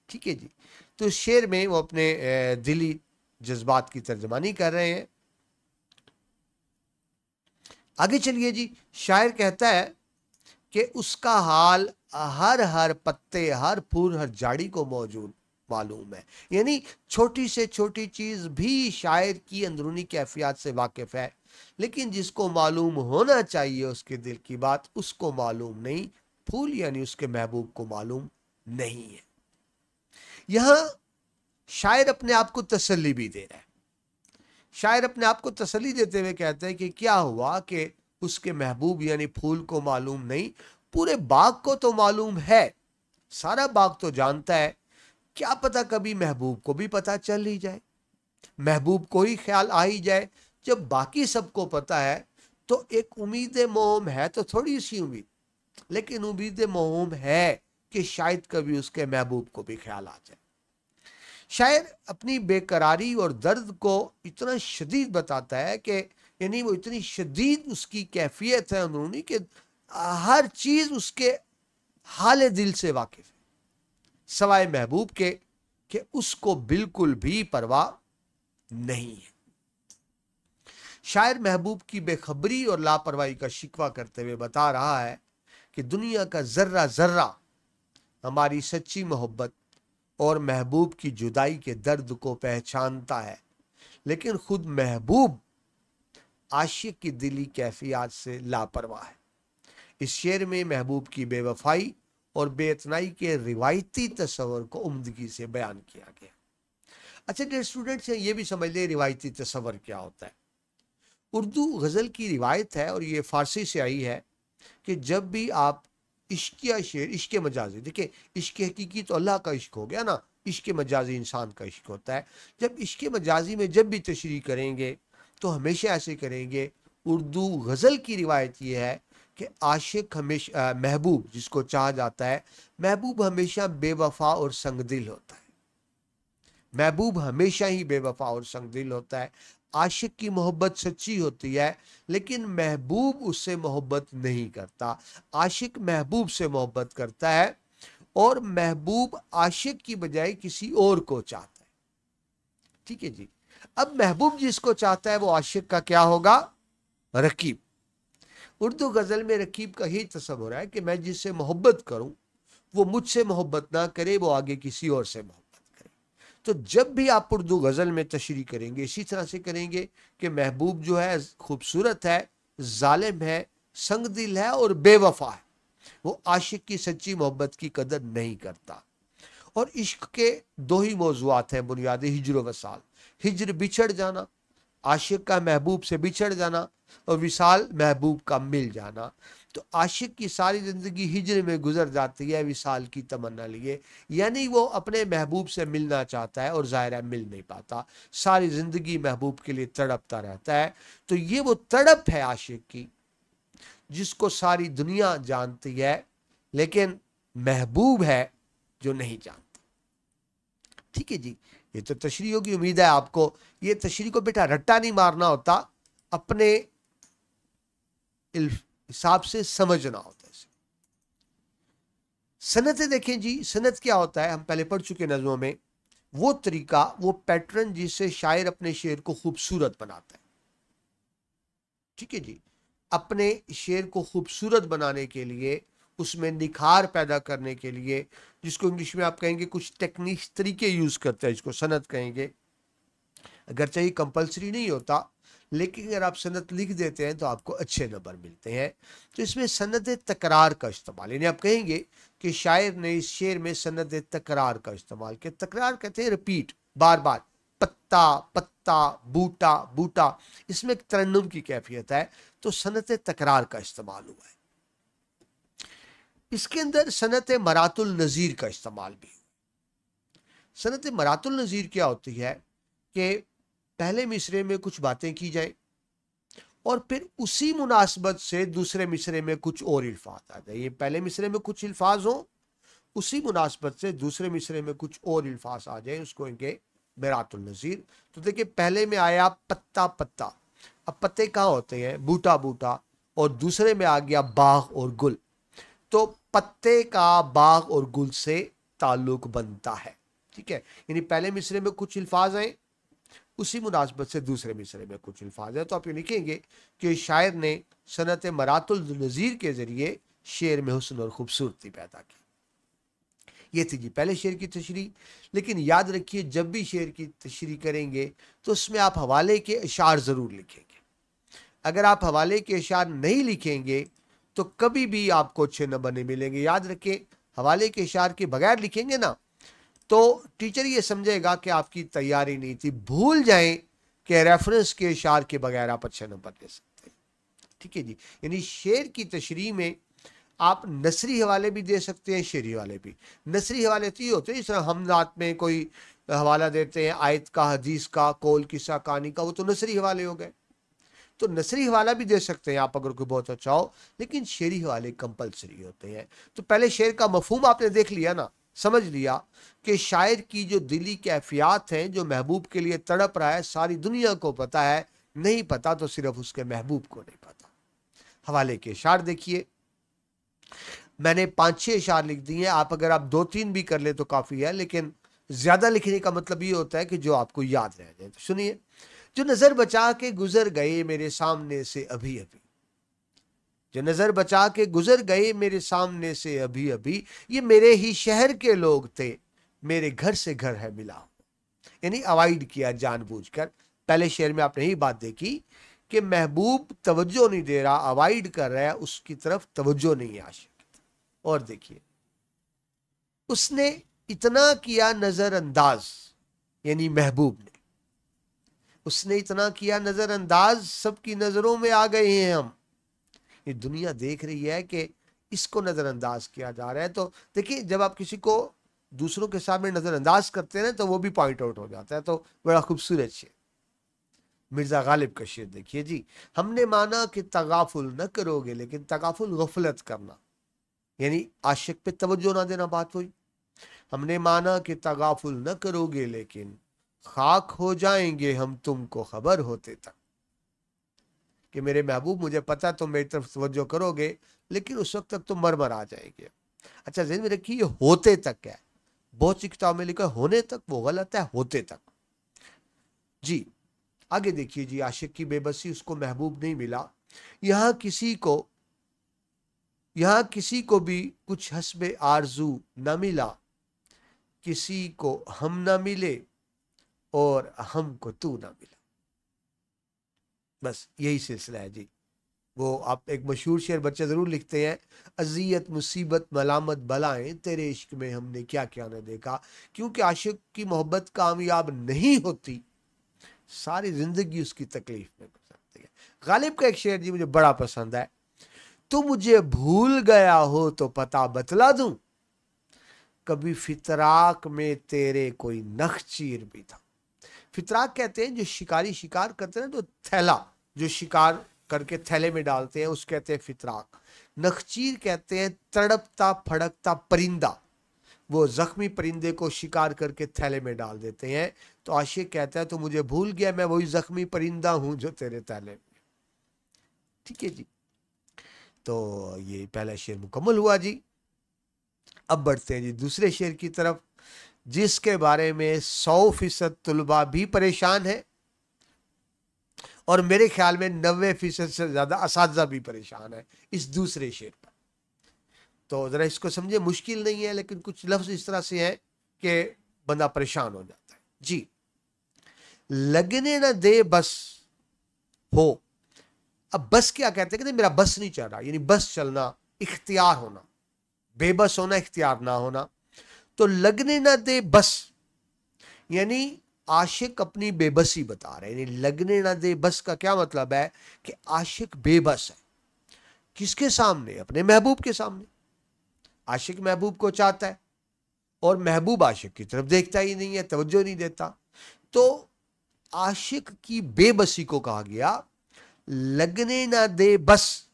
ٹھیک ہے جی، تو اس شعر میں وہ اپنے دلی جذبات کی ترجمانی کر رہے ہیں۔ آگے چلیے جی، شاعر کہتا ہے کہ اس کا حال ہر پتے، ہر پھول، ہر جاڑی کو موجود معلوم ہے۔ یعنی چھوٹی سے چھوٹی چیز بھی شاعر کی اندرونی کیفیات سے واقف ہے، لیکن جس کو معلوم ہونا چاہیے اس کے دل کی بات، اس کو معلوم نہیں۔ پھول یعنی اس کے محبوب کو معلوم نہیں ہے۔ یہاں شاعر اپنے آپ کو تسلی بھی دے رہا ہے۔ شاعر اپنے آپ کو تسلی دیتے ہوئے کہتے ہیں کہ کیا ہوا کہ اس کے محبوب یعنی پھول کو معلوم نہیں، پورے باغ کو تو معلوم ہے، سارا باغ تو جانتا ہے، کیا پتا کبھی محبوب کو بھی پتا چل ہی جائے، محبوب کو ہی خیال آ ہی جائے۔ جب باقی سب کو پتا ہے تو ایک امید موہوم ہے، تو تھوڑی سی امید، لیکن امید موہوم ہے کہ شاید کبھی اس کے محبوب کو بھی خیال آ جائے۔ شاعر اپنی بے قراری اور درد کو اتنا شدید بتاتا ہے کہ یعنی وہ اتنی شدید اس کی کیفیت ہے اندرونی کہ ہر چیز اس کے حال دل سے واقف ہے، سوائے محبوب کے کہ اس کو بالکل بھی پرواہ نہیں ہے۔ شاعر محبوب کی بے خبری اور لاپرواہی کا شکوہ کرتے ہوئے بتا رہا ہے کہ دنیا کا ذرہ ذرہ ہماری سچی محبت اور محبوب کی جدائی کے درد کو پہچانتا ہے، لیکن خود محبوب عاشق کی دلی کیفیات سے لاپرواہ ہے۔ اس شعر میں محبوب کی بے وفائی اور بے اتنائی کے روایتی تصور کو عمدگی سے بیان کیا گیا۔ اچھا ڈیئر اسٹوڈنٹس، یہ بھی سمجھ لیں روایتی تصور کیا ہوتا ہے۔ اردو غزل کی روایت ہے، اور یہ فارسی سے آئی ہے، کہ جب بھی آپ عشقیہ شعر، عشق مجازی، دیکھیں عشق حقیقی تو اللہ کا عشق ہو گیا نا، عشق مجازی انسان کا عشق ہوتا ہے۔ جب عشق مجازی میں جب بھی تشریح کریں گے تو ہمیشہ ایسے کریں گے۔ اردو غزل کی روایت یہ ہے کہ عاشق ہمیشہ محبوب جس کو چاہا جاتا ہے، محبوب ہمیشہ بے وفا اور سنگ دل ہوتا ہے۔ محبوب ہمیشہ ہی بے وفا اور سنگ دل ہوتا ہے۔ عاشق کی محبت سچی ہوتی ہے، لیکن محبوب اس سے محبت نہیں کرتا۔ عاشق محبوب سے محبت کرتا ہے، اور محبوب عاشق کی بجائے کسی اور کو چاہتا ہے۔ ठीक है जी। अब महबूब जिसको चाहता है वो आशिक का क्या होगा? रकीब। उर्दू गजल में रकीब का ही तस्वर है कि मैं जिससे मोहब्बत करूं वो मुझसे मोहब्बत ना करे, वो आगे किसी और से मोहब्बत करे। तो जब भी आप उर्दू गजल में तशरीह करेंगे इसी तरह से करेंगे कि महबूब जो है खूबसूरत है, जालिम है, संगदिल है और बेवफा है, वो आशिक की सच्ची मोहब्बत की कदर नहीं करता। और इश्क के दो ही मौजूआत हैं बुनियादी, हिज्र वसाल। हिज्र बिछड़ जाना, आशिक का महबूब से बिछड़ जाना, और विसाल महबूब का मिल जाना। तो आशिक की सारी जिंदगी हिज्र में गुजर जाती है विसाल की तमन्ना लिए, यानी वो अपने महबूब से मिलना चाहता है और ज़ाहिर है मिल नहीं पाता, सारी जिंदगी महबूब के लिए तड़पता रहता है। तो ये वो तड़प है आशिक की जिसको सारी दुनिया जानती है, लेकिन महबूब है जो नहीं जानता। ठीक है जी, ये तो तशरीह होगी। उम्मीद है आपको ये तशरीह को बेटा रट्टा नहीं मारना होता, अपने हिसाब से समझना होता है। सनतें देखें जी, सनत क्या होता है हम पहले पढ़ चुके नज़मों में, वो तरीका, वो पैटर्न जिससे शायर अपने शेर को खूबसूरत बनाता है। ठीक है जी, अपने शेर को खूबसूरत बनाने के लिए, उसमें निखार पैदा करने के लिए, जिसको इंग्लिश में आप कहेंगे कुछ टेक्निक्स, तरीके यूज करते हैं, इसको सनत कहेंगे। अगर चाहिए कंपलसरी नहीं होता, लेकिन अगर आप सनत लिख देते हैं तो आपको अच्छे नंबर मिलते हैं। तो इसमें सनत तकरार का इस्तेमाल, यानी आप कहेंगे कि शायर ने इस शेर में सनत तकरार का इस्तेमाल किया। तकरार कहते हैं रिपीट, बार बार, पत्ता पत्ता, बूटा बूटा, इसमें एक तरन्नुम की कैफियत है, तो सनत तकरार का इस्तेमाल हुआ है। इसके अंदर सनत मरातुल नज़ीर का इस्तेमाल भी। सनत मरातुल नज़ीर क्या होती है कि पहले मिसरे में कुछ बातें की जाए और फिर उसी मुनासबत से दूसरे मिसरे में कुछ और अल्फाज आ जाए। ये पहले मिसरे में कुछ अल्फाज हो, उसी मुनासबत से दूसरे मिसरे में कुछ और अल्फाज आ जाए, उसको इनके मरातुल नज़ीर। तो देखिए पहले में आया पत्ता पत्ता, अब पत्ते कहाँ होते हैं? बूटा बूटा, और दूसरे में आ गया बाग और गुल, तो पत्ते का बाग और गुल से ताल्लुक बनता है। ठीक है, यानी पहले मिसरे में कुछ अल्फाज आए, उसी मुनासबत से दूसरे मिसरे में कुछ अल्फाज है। तो आप ये लिखेंगे कि शायर ने सनत मरातुल नज़ीर के जरिए शेर में हुस्न और खूबसूरती पैदा की। ये थी जी पहले शेर की तशरीह। लेकिन याद रखिए जब भी शेर की तशरीह करेंगे तो उसमें आप हवाले के अशार ज़रूर लिखेंगे। अगर आप हवाले के अशार नहीं लिखेंगे तो कभी भी आपको अच्छे नंबर नहीं मिलेंगे। याद रखें, हवाले के अशार के बगैर लिखेंगे ना तो टीचर ये समझेगा कि आपकी तैयारी नहीं थी। भूल जाएं कि रेफरेंस के अशार के बगैर आप अच्छे नंबर ले सकते हैं। ठीक है जी, यानी शेर की तशरीह में आप नसरी हवाले भी दे सकते हैं, शेरी हवाले भी। नसरी हवाले तो ये होते हैं, जिस तरह हम रात में कोई हवाला देते हैं आयत का, हदीस का, कौल, किस्सा, कहानी का, वो तो नसरी हवाले हो गए। तो नसरी हवाला भी दे सकते हैं आप अगर कोई बहुत अच्छा हो, लेकिन शेरी हवाले कंपलसरी होते हैं। तो पहले शेर का मफहूम आपने देख लिया ना, समझ लिया कि शायर की जो दिली कैफियत हैं, जो महबूब के लिए तड़प रहा है, सारी दुनिया को पता है, नहीं पता तो सिर्फ उसके महबूब को नहीं पता। हवाले के इशार देखिए, मैंने 5-6 इशार लिख दिए, आप अगर आप 2-3 भी कर ले तो काफ़ी है, लेकिन ज़्यादा लिखने का मतलब ये होता है कि जो आपको याद रह जाए। तो सुनिए, जो नज़र बचा के गुजर गए मेरे सामने से अभी अभी, जो नज़र बचा के गुजर गए मेरे सामने से अभी अभी, ये मेरे ही शहर के लोग थे, मेरे घर से घर है मिला। यानी अवॉइड किया जानबूझकर। पहले शेर में आपने यही बात देखी कि महबूब तवज्जो नहीं दे रहा, अवॉइड कर रहा है, उसकी तरफ तवज्जो नहीं है आशिक। और देखिए, उसने इतना किया नजरअंदाज, यानी महबूब ने, उसने इतना किया नजरअंदाज, सबकी नजरों में आ गए हैं हम। ये दुनिया देख रही है कि इसको नजरअंदाज किया जा रहा है। तो देखिए, जब आप किसी को दूसरों के सामने नजरअंदाज करते हैं तो वो भी पॉइंट आउट हो जाता है। तो बड़ा खूबसूरत शेर, मिर्जा गालिब का शेर देखिए जी, हमने माना कि तगाफुल न करोगे, लेकिन तगाफुल गफलत करना, यानी आशिक पे तवज्जो ना देना बात हुई। हमने माना कि तगाफुल न करोगे, लेकिन खाक हो जाएंगे हम तुमको खबर होते तक, कि मेरे महबूब मुझे पता तुम मेरी तरफ तवज्जो करोगे, लेकिन उस वक्त तक तो मर आ जाएंगे। अच्छा ज़हन में रखिए, ये होते तक है, बहुत सी किताब में लिखा होने तक, वो गलत है, होते तक। जी आगे देखिए जी, आशिक की बेबसी, उसको महबूब नहीं मिला। यहाँ किसी को भी कुछ हस्बे आरजू न मिला, किसी को हम न मिले और हमको तू न मिला। बस यही सिलसिला है जी। वो आप एक मशहूर शेर बच्चे जरूर लिखते हैं, अजियत मुसीबत मलामत बलाएं तेरे इश्क में हमने क्या क्या न देखा। क्योंकि आशिक की मोहब्बत कामयाब नहीं होती, सारी जिंदगी उसकी तकलीफ में गुजरती है। गालिब का एक शेर जी मुझे बड़ा पसंद है, तू मुझे भूल गया हो तो पता बतला दूं, कभी फितराक में तेरे कोई नखचीर भी था। फितराक कहते हैं जो शिकारी शिकार करते हैं, तो थैला जो शिकार करके थैले में डालते हैं, उस कहते हैं फितराक। नखचीर कहते हैं तड़पता फड़कता परिंदा, वो जख्मी परिंदे को शिकार करके थैले में डाल देते हैं। तो आशिक कहता है तो मुझे भूल गया, मैं वही जख्मी परिंदा हूं जो तेरे थैले में। ठीक है जी, तो ये पहला शेर मुकम्मल हुआ जी। अब बढ़ते हैं जी दूसरे शेर की तरफ, जिसके बारे में 100% तुलबा भी परेशान है और मेरे ख्याल में 90% से ज्यादा असातिज़ा भी परेशान है इस दूसरे शेर पर। तो जरा इसको समझे, मुश्किल नहीं है, लेकिन कुछ लफ्ज इस तरह से हैं कि बंदा परेशान हो जाता है जी। लगने न दे बस हो। अब बस क्या कहते हैं, कहते मेरा बस नहीं चल रहा, यानी बस चलना, इख्तियार होना, बेबस होना, इख्तियार ना होना। तो लगने न दे बस, यानी आशिक अपनी बेबसी बता रहे हैं। यानी लगने न दे बस का क्या मतलब है कि आशिक बेबस है। किसके सामने? अपने महबूब के सामने। आशिक महबूब को चाहता है और महबूब आशिक की तरफ देखता ही नहीं है, तवज्जो नहीं देता। तो आशिक की बेबसी को कहा गया लगने ना दे बस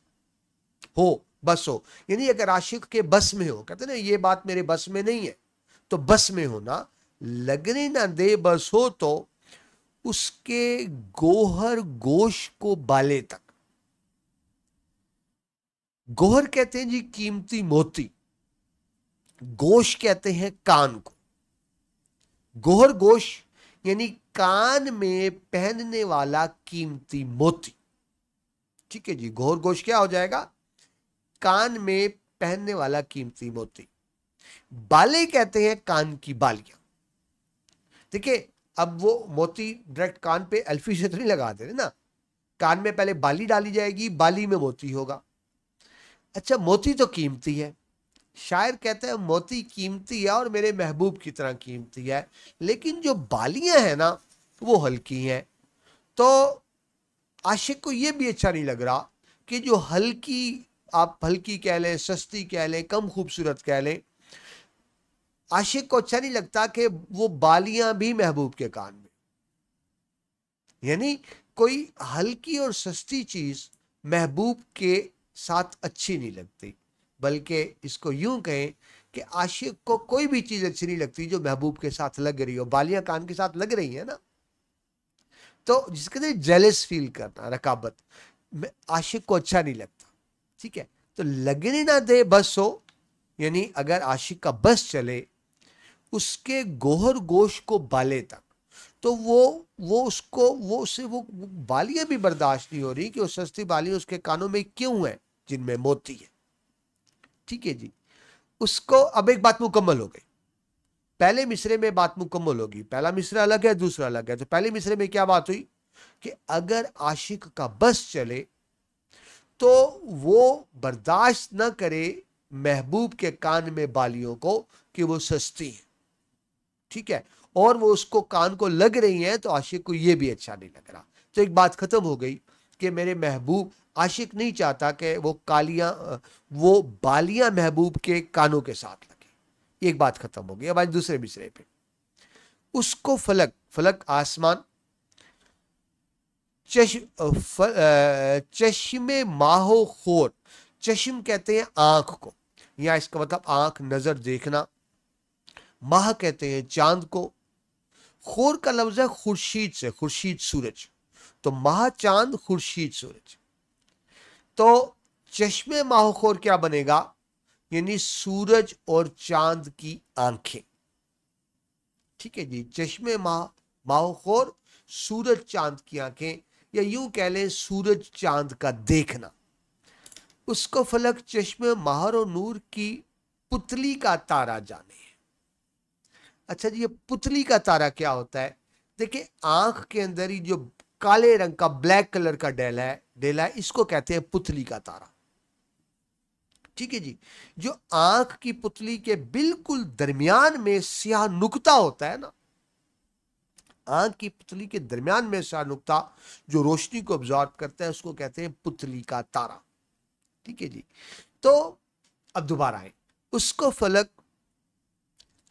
हो, बस हो। यानी अगर आशिक के बस में हो, कहते ना ये बात मेरे बस में नहीं है, तो बस में होना। लगने ना दे बस हो तो उसके गोहर गोश को बाले तक। गोहर कहते हैं जी कीमती मोती, गोश कहते हैं कान को। गोहर गोश यानी कान में पहनने वाला कीमती मोती। ठीक है जी, गोहर गोश क्या हो जाएगा? कान में पहनने वाला कीमती मोती। बाले कहते हैं कान की बालियां। देखिए, अब वो मोती डायरेक्ट कान पे अल्फी से तो नहीं लगा दे रहे ना, कान में पहले बाली डाली जाएगी, बाली में मोती होगा। अच्छा, मोती तो कीमती है, शायर कहते हैं मोती कीमती है और मेरे महबूब की तरह कीमती है, लेकिन जो बालियां हैं ना वो हल्की हैं। तो आशिक को ये भी अच्छा नहीं लग रहा कि जो हल्की, आप हल्की कह लें, सस्ती कह लें, कम खूबसूरत कह लें, आशिक को अच्छा नहीं लगता कि वो बालियां भी महबूब के कान में। यानी कोई हल्की और सस्ती चीज महबूब के साथ अच्छी नहीं लगती, बल्कि इसको यूं कहें कि आशिक को कोई भी चीज अच्छी नहीं लगती जो महबूब के साथ लग रही हो। बालियां कान के साथ लग रही है ना, तो जिसके लिए जेलस फील करना, रकाबत, आशिक को अच्छा नहीं लगता। ठीक है, तो लगने ना दे बस हो, यानी अगर आशिक का बस चले उसके गोहर गोश को बाले तक, तो वो उससे वो बालियां भी बर्दाश्त नहीं हो रही कि वो सस्ती बालियां उसके कानों में क्यों है जिनमें मोती है। ठीक है जी, उसको अब एक बात मुकम्मल हो गई। पहले मिसरे में बात मुकम्मल होगी, पहला मिसरा अलग है, दूसरा अलग है। तो पहले मिसरे में क्या बात हुई कि अगर आशिक का बस चले तो वो बर्दाश्त न करे महबूब के कान में बालियों को कि वो सस्ती है। ठीक है, और वो उसको कान को लग रही हैं, तो आशिक को ये भी अच्छा नहीं लग रहा। तो एक बात खत्म हो गई कि मेरे महबूब, आशिक नहीं चाहता कि वो बालियां महबूब के कानों के साथ लगे। एक बात खत्म हो गई। अब आज दूसरे मिसरे पे, उसको फलक, फलक आसमान, चश्मे माहो खोर, चश्म कहते हैं आंख को, या इसका मतलब आंख, नजर, देखना। माह कहते हैं चांद को। खोर का लफ्ज है खुर्शीद से, खुर्शीद सूरज, तो माह चांद, खुर्शीद सूरज। तो चश्मे माहौखोर क्या बनेगा? यानी सूरज और चांद की आंखें। ठीक है जी, चश्मे माहौखोर, सूरज चांद की आंखें, या यूं कह लें सूरज चांद का देखना। उसको फलक चश्मे माहर और नूर की पुतली का तारा जाने। अच्छा जी, ये पुतली का तारा क्या होता है? देखिए, आंख के अंदर ही जो काले रंग का ब्लैक कलर का डेला है, इसको कहते हैं पुतली का तारा। ठीक है जी। जो आंख की पुतली के बिल्कुल दरमियान में स्याह नुक्ता होता है ना, आंख की पुतली के दरमियान में स्याह नुक्ता जो रोशनी को ऑब्जॉर्व करता है, उसको कहते हैं पुतली का तारा। ठीक है जी। तो अब दोबारा आए, उसको फलक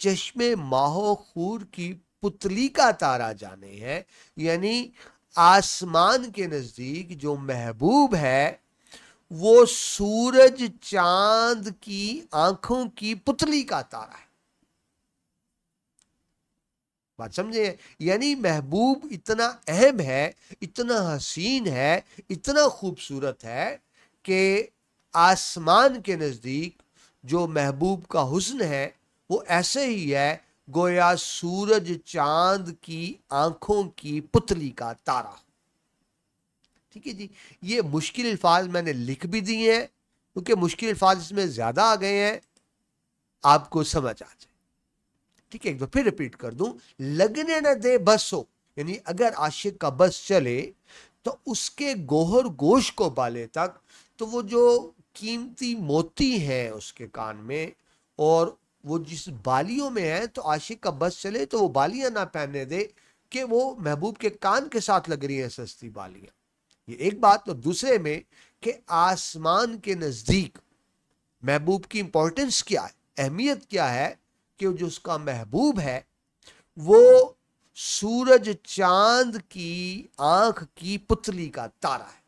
चश्मे माहो खूर की पुतली का तारा जाने है, यानी आसमान के नजदीक जो महबूब है वो सूरज चांद की आंखों की पुतली का तारा है। बात समझे? यानी महबूब इतना अहम है, इतना हसीन है, इतना खूबसूरत है कि आसमान के नजदीक जो महबूब का हुस्न है वो ऐसे ही है गोया सूरज चांद की आंखों की पुतली का तारा। ठीक है जी। ये मुश्किल अल्फाज मैंने लिख भी दिए हैं क्योंकि मुश्किल अल्फाज इसमें ज्यादा आ गए हैं, आपको समझ आ जाए। ठीक है, एक बार फिर रिपीट कर दूं, लगने न दे बस हो, यानी अगर आशिक का बस चले तो उसके गोहर गोश को बाले तक, तो वो जो कीमती मोती हैं उसके कान में और वो जिस बालियों में है, तो आशिक का बस चले तो वो बालियां ना पहनने दे कि वो महबूब के कान के साथ लग रही हैं सस्ती बालियां। ये एक बात। तो दूसरे में कि आसमान के नजदीक महबूब की इंपॉर्टेंस क्या है, अहमियत क्या है, कि जो उसका महबूब है वो सूरज चांद की आंख की पुतली का तारा है,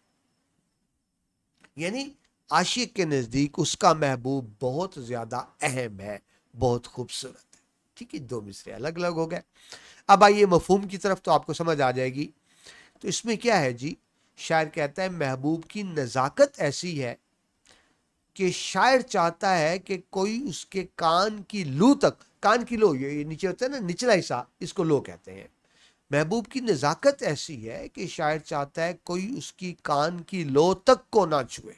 यानी आशिक के नजदीक उसका महबूब बहुत ज्यादा अहम है, बहुत खूबसूरत है। ठीक है, दो मिसरे अलग अलग हो गए। अब आइए मफहूम की तरफ, तो आपको समझ आ जाएगी। तो इसमें क्या है जी, शायर कहता है महबूब की नजाकत ऐसी है कि शायर चाहता है कि कोई उसके कान की लू तक, कान की लो ये नीचे होता है ना निचला हिस्सा, इसको लो कहते हैं। महबूब की नजाकत ऐसी है कि शायर चाहता है कोई उसकी कान की लो तक को ना छुए,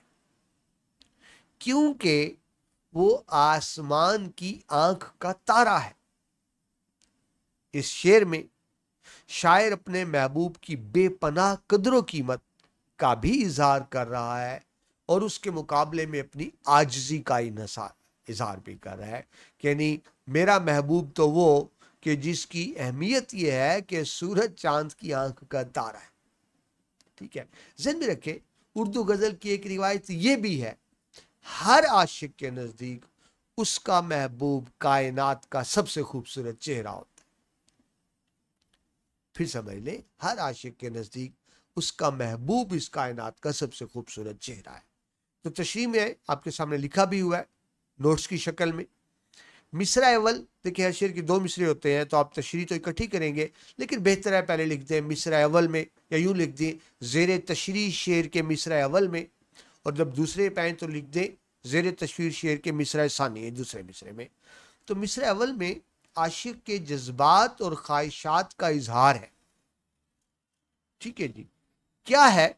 क्योंकि वो आसमान की आंख का तारा है। इस शेर में शायर अपने महबूब की बेपनाह कदर कीमत का भी इजहार कर रहा है और उसके मुकाबले में अपनी आजिजी का इजहार भी कर रहा है कि यानी मेरा महबूब तो वो कि जिसकी अहमियत यह है कि सूरज चांद की आंख का तारा है। ठीक है, ज़हन में रखें, उर्दू गजल की एक रिवायत यह भी है, हर आशिक के नजदीक उसका महबूब कायनात का सबसे खूबसूरत चेहरा होता है। फिर समझ ले, हर आशिक के नजदीक उसका महबूब इस कायनात का सबसे खूबसूरत चेहरा है। तो तशरीह में आपके सामने लिखा भी हुआ है नोट्स की शक्ल में। मिसरा अव्वल, देखिए हर शेर के दो मिसरे होते हैं तो आप तशरीह तो इकट्ठी करेंगे, लेकिन बेहतर है पहले लिख दें मिसरा अव्वल में, या यूं लिख दें जेर तशरीह शेर के मिसरा अव्वल में, और जब दूसरे पे आए तो लिख दें जेर तशरीह शेर के मिसरा सानी, दूसरे मिसरे में। तो मिसरा अव्वल में आशिक के जज्बात और ख्वाहिशात का इजहार है। ठीक है जी, क्या है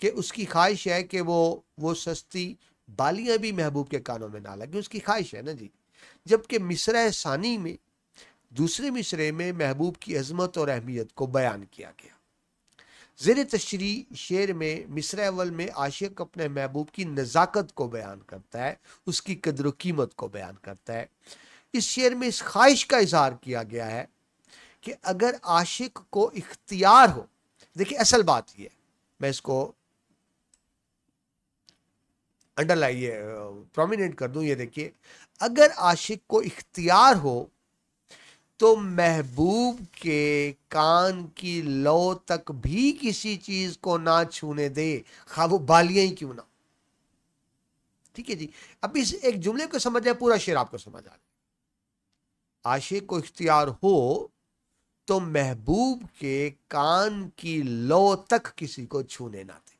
कि उसकी ख्वाहिश है कि वो सस्ती बालियां भी महबूब के कानों में ना लगे, उसकी ख्वाहिश है ना जी। जबकि मिसरा सानी में, दूसरे मिसरे में महबूब की अजमत और अहमियत को बयान किया गया। ज़ेर तशरीह शेर में मिसरा अव्वल में आशिक अपने महबूब की नज़ाकत को बयान करता है, उसकी कदर व कीमत को बयान करता है। इस शेर में इस ख्वाहिश का इजहार किया गया है कि अगर आशिक को इख्तियार हो, देखिए असल बात ये है, मैं इसको अंडरलाइन प्रोमिनेंट कर दूं, ये देखिए, अगर आशिक को इख्तियार हो तो महबूब के कान की लो तक भी किसी चीज को ना छूने दे, खा वो बालियां ही क्यों ना। ठीक है जी, अब इस एक जुमले को समझ जाए, पूरा शेर आपको समझ आ जाए। आशिक को इख्तियार हो तो महबूब के कान की लो तक किसी को छूने ना दे।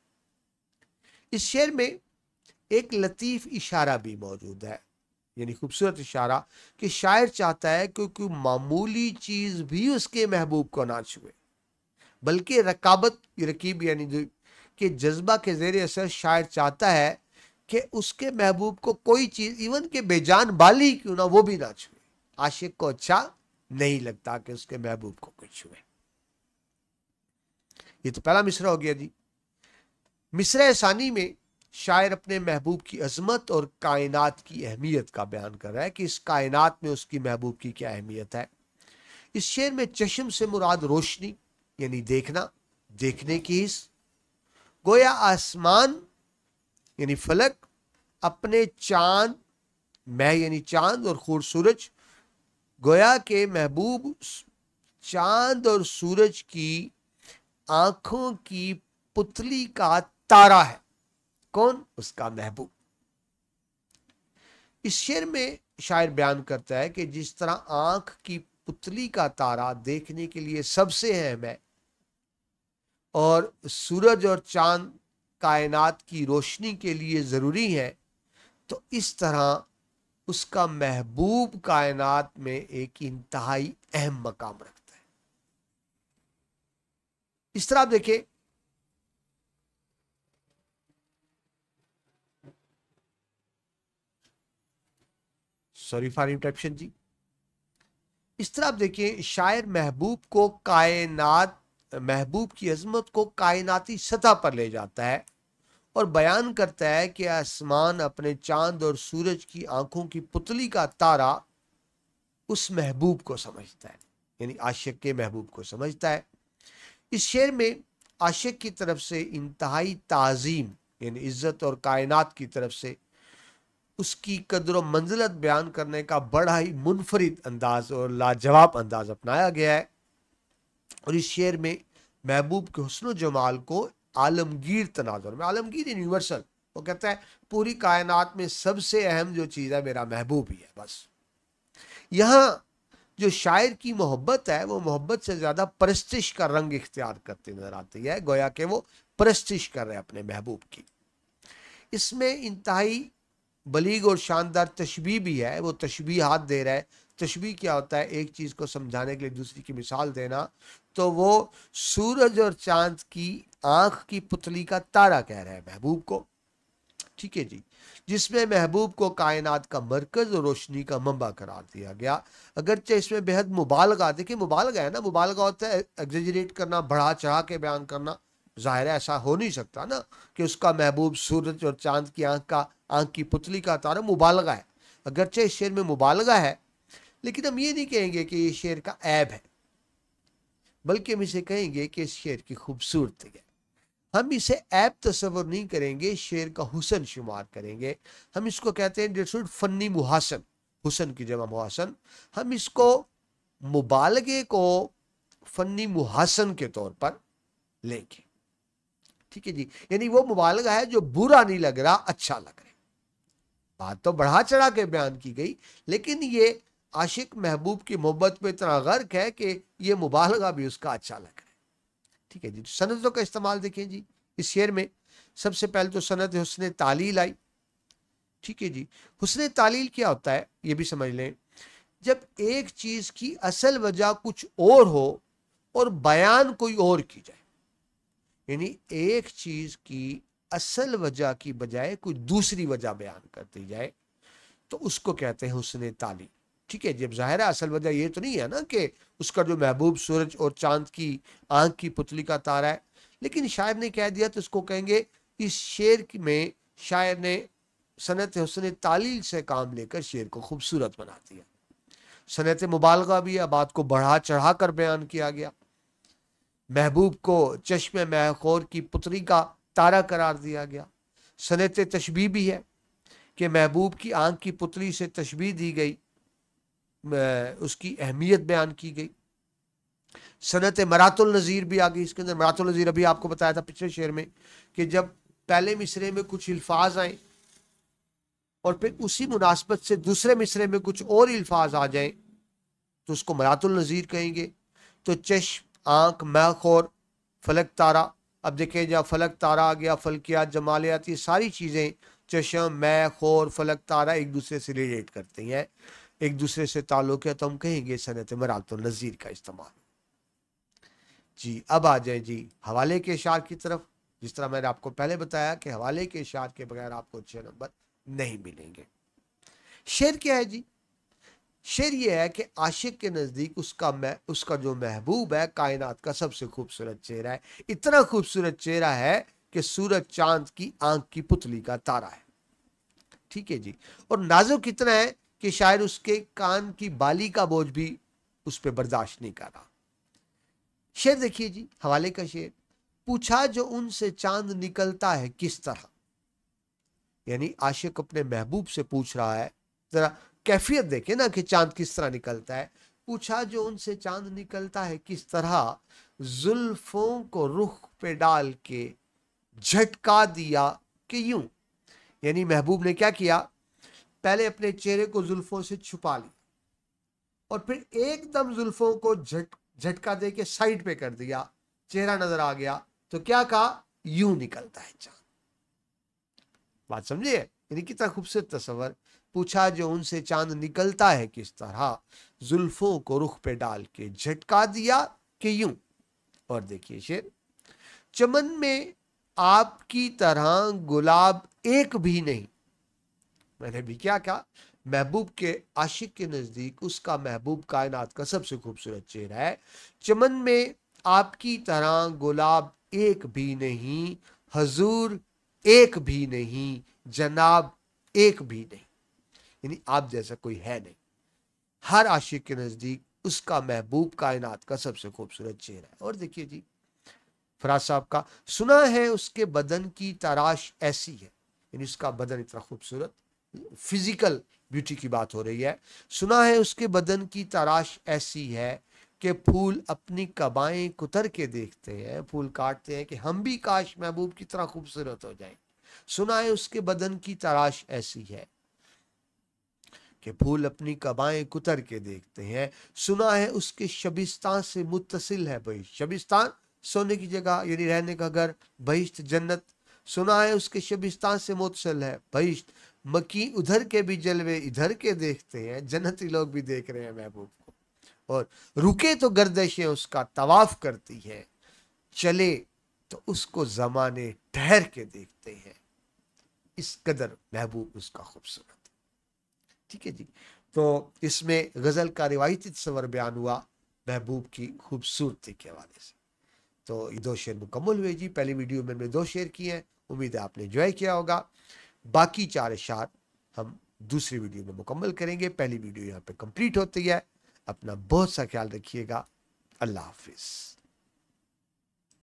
इस शेर में एक लतीफ इशारा भी मौजूद है, यानी खूबसूरत इशारा, कि शायर चाहता है कि कोई मामूली चीज भी उसके महबूब को ना छुए, بلکہ رکیب یعنی کہ جذبہ کے زیر اثر شاعر چاہتا ہے کہ اس کے محبوب کو کوئی چیز ایون کہ بے جان بالی کیوں نہ وہ بھی نہ چھوئے. عاشق کو اچھا نہیں لگتا کہ اس کے محبوب کو کوئی چھوئے. یہ تو پہلا مصرع ہو گیا جی. مصرع ثانی میں شاعر اپنے محبوب کی عظمت اور کائنات کی اہمیت کا بیان کر رہا ہے کہ اس کائنات میں اس کی محبوب کی کیا اہمیت ہے. اس شعر میں چشم سے مراد روشنی یعنی دیکھنا، دیکھنے کی حس. گویا آسمان یعنی فلک اپنے چاند، مہ یعنی چاند اور خور سورج، گویا کہ محبوب چاند اور سورج کی آنکھوں کی پتلی کا تارا ہے. کون؟ اس کا محبوب. اس شعر میں شاعر بیان کرتا ہے کہ جس طرح آنکھ کی پتلی کا تارا دیکھنے کے لیے سب سے اہم ہے اور سورج اور چاند کائنات کی روشنی کے لیے ضروری ہے، تو اس طرح اس کا محبوب کائنات میں ایک انتہائی اہم مقام رکھتا ہے. اس طرح آپ دیکھیں سوری فار انٹرپشن جی. اس طرح آپ دیکھیں شاعر محبوب کی عظمت کو کائناتی سطح پر لے جاتا ہے اور بیان کرتا ہے کہ آسمان اپنے چاند اور سورج کی آنکھوں کی پتلی کا تارا اس محبوب کو سمجھتا ہے، یعنی عاشق کے محبوب کو سمجھتا ہے. اس شعر میں عاشق کی طرف سے انتہائی تعظیم یعنی عزت اور کائنات کی طرف سے اس کی قدر و منزلت بیان کرنے کا بڑا ہی منفرد انداز اور لاجواب انداز اپنایا گیا ہے. اور اس شعر میں محبوب کے حسن و جمال کو عالمگیر تناظر میں، عالمگیر یونیورسل، وہ کہتا ہے پوری کائنات میں سب سے اہم جو چیز ہے میرا محبوب ہی ہے بس. یہاں جو شاعر کی محبت ہے وہ محبت سے زیادہ پرستش کا رنگ اختیار کرتے نظر آتی ہے، گویا کہ وہ پرستش کر رہے اپنے محبوب کی. اس میں انتہائی بلیغ اور شاندار تشبیہ بھی ہے، وہ تشبیہات دے رہا ہے. تشبیہ کیا ہوتا ہے؟ ایک چیز کو سمجھانے کے لیے دوسری کی مثال دینا. تو وہ سورج اور چاند کی آنکھ کی پتلی کا تارا کہہ رہا ہے محبوب کو. ٹھیک ہے جی. جس میں محبوب کو کائنات کا مرکز اور روشنی کا منبع قرار دیا گیا. اگرچہ اس میں بہت مبالغہ، دیکھیں مبالغہ ہے نا، مبالغہ ہوتا ہے ایگزیجریٹ کرنا، بڑھا چڑھا کے بیان کرنا. ظاہر ہے ایسا ہو نہیں سکتا نا کہ اس کا محبوب سورج اور چاند کی آنکھ کی پتلی کا تارا. مبالغہ ہے. اگرچہ اس شعر میں مبالغہ ہے لیکن ہم یہ نہیں کہیں گے کہ یہ شعر کا عیب ہے، بلکہ ہم اسے کہیں گے کہ اس شعر کی خوبصورتی ہے. ہم اسے عیب تصور نہیں کریں گے، شعر کا حسن شمار کریں گے. ہم اس کو کہتے ہیں فنی محاسن، حسن کی جمع محاسن. ہم اس کو مبالغے کو فنی محاسن کے طور پر لیں گے. ٹھیک ہے جی. یعنی وہ مبالغہ ہے جو برا نہیں لگ رہا، اچھا لگ رہا ہے. بات تو بڑھا چڑھا کے بیان کی گئی لیکن یہ عاشق محبوب کی محبت میں اتنا غرق ہے کہ یہ مبالغہ بھی اس کا اچھا لگ رہا ہے. ٹھیک ہے جی. سندوں کا استعمال دیکھیں جی. اس شعر میں سب سے پہلے تو سند حسن تعلیل آئی. ٹھیک ہے جی. حسن تعلیل کیا ہوتا ہے یہ بھی سمجھ لیں. جب ایک چیز کی اصل وجہ کچھ اور ہو اور بیان کوئی اور کی جائے، یعنی ایک چیز کی اصل وجہ کی بجائے کوئی دوسری وجہ بیان کرتی جائے تو اس کو کہتے ہیں حسن تعلیل. ٹھیک ہے. جب ظاہر ہے اصل وجہ یہ تو نہیں ہے نا کہ اس کا جو محبوب سورج اور چاند کی آنکھ کی پتلی کا تارا ہے، لیکن شاعر نے کہہ دیا تو اس کو کہیں گے اس شعر میں شاعر نے صنعت حسن تعلیل سے کام لے کر شعر کو خوبصورت بنا دیا. صنعت مبالغہ بھی ہے، بات کو بڑھا چڑھا کر بیان کیا گیا. محبوب کو چشم مہ خور کی پتلی کا تارا قرار دیا گیا. صنعت تشبیہ بھی ہے کہ محبوب کی آنکھ کی پتلی سے تشبیہ دی گئی، اس کی اہمیت بیان کی گئی. صنعت مرات النظیر بھی آ گئی. اس کے اندر مرات النظیر ابھی آپ کو بتایا تھا پچھلے شعر میں کہ جب پہلے مصرے میں کچھ الفاظ آئیں اور پھر اسی مناسبت سے دوسرے مصرے میں کچھ اور الفاظ آ جائیں تو اس کو مرات النظیر کہیں گے. تو چشم، آنکھ، مہ خور، فلک تارا. اب دیکھیں جب فلک تارا آ گیا، فلکیات، جمالیات، یہ ساری چیزیں چشم، مہ خور، فلک تارا ایک دوسرے سے ریلیٹ کرتی ہیں، ایک دوسرے سے تعلق ہے، تو ہم کہیں گے صنعت مرات النظیر کا استعمال. जी अब आ जाए जी हवाले के इशार की तरफ। जिस तरह मैंने आपको पहले बताया कि हवाले के इशार के बगैर आपको अच्छे नंबर नहीं मिलेंगे। शेर क्या है जी? शेर ये है कि आशिक के नजदीक उसका जो महबूब है कायनात का सबसे खूबसूरत चेहरा है। इतना खूबसूरत चेहरा है कि सूरज चांद की आंख की पुतली का तारा है। ठीक है जी। और नाजुक इतना है कि शायद उसके कान की बाली का बोझ भी उस पर बर्दाश्त नहीं कर रहा। शेर देखिए जी, हवाले का शेर। पूछा जो उनसे चांद निकलता है किस तरह, यानी आशिक अपने महबूब से पूछ रहा है, जरा कैफियत देखे ना कि चांद किस तरह निकलता है। पूछा जो उनसे चांद निकलता है किस तरह, जुल्फों को रुख पे डाल के झटका दिया कि यूं। यानी महबूब ने क्या किया, पहले अपने चेहरे को जुल्फों से छुपा लिया और फिर एकदम जुल्फों को झटका दे के साइड पे कर दिया, चेहरा नजर आ गया तो क्या कहा, यूं निकलता है चांद। बात समझिए, यानी कितना खूबसूरत तस्वर। पूछा जो उनसे चांद निकलता है किस तरह, जुल्फों को रुख पे डाल के झटका दिया कि यूं। और देखिए शेर। चमन में आपकी तरह गुलाब एक भी नहीं। मैंने भी क्या कहा, महबूब के आशिक के नजदीक उसका महबूब कायनात का सबसे खूबसूरत चेहरा है। चमन में आपकी तरह गुलाब एक भी नहीं, हजूर एक भी नहीं, जनाब एक भी नहीं, यानी आप जैसा कोई है नहीं। हर आशिक के नजदीक उसका महबूब कायनात का सबसे खूबसूरत चेहरा है। और देखिए जी फराज साहब का, सुना है उसके बदन की तराश ऐसी है, यानी उसका बदन इतना खूबसूरत, फिजिकल ब्यूटी की बात हो रही है। सुना है उसके बदन की तराश ऐसी है कि फूल अपनी कबाएं कुतर के देखते हैं, फूल काटते हैं कि हम भी काश महबूब की तरह खूबसूरत हो जाएं। सुना है उसके बदन की तराश ऐसी है कि फूल अपनी कबाएं कुतर के देखते हैं। सुना है उसके शबिस्तान से मुत्तसिल है बहिश्त, शबिस्तान सोने की जगह यानी रहने का घर, बहिश्त जन्नत। सुना है उसके शबिस्तान से मुत्तसिल है बहिश्त, मकी उधर के भी जलवे इधर के देखते हैं, जन्नती लोग भी देख रहे हैं महबूब को। और रुके तो गर्दिशें उसका तवाफ करती है, चले तो उसको जमाने ठहर के देखते हैं। इस कदर महबूब उसका खूबसूरत। ठीक है जी। तो इसमें गजल का रिवायती तस्वर बयान हुआ महबूब की खूबसूरती के हवाले से। तो ये 2 शेर मुकम्मल हुए जी। पहली वीडियो में हमने 2 शेर किए हैं, उम्मीद है आपने एंजॉय किया होगा। बाकी 4 इशार हम दूसरी वीडियो में मुकम्मल करेंगे। पहली वीडियो यहाँ पे कंप्लीट होती है। अपना बहुत सा ख्याल रखिएगा। अल्लाह हाफिज।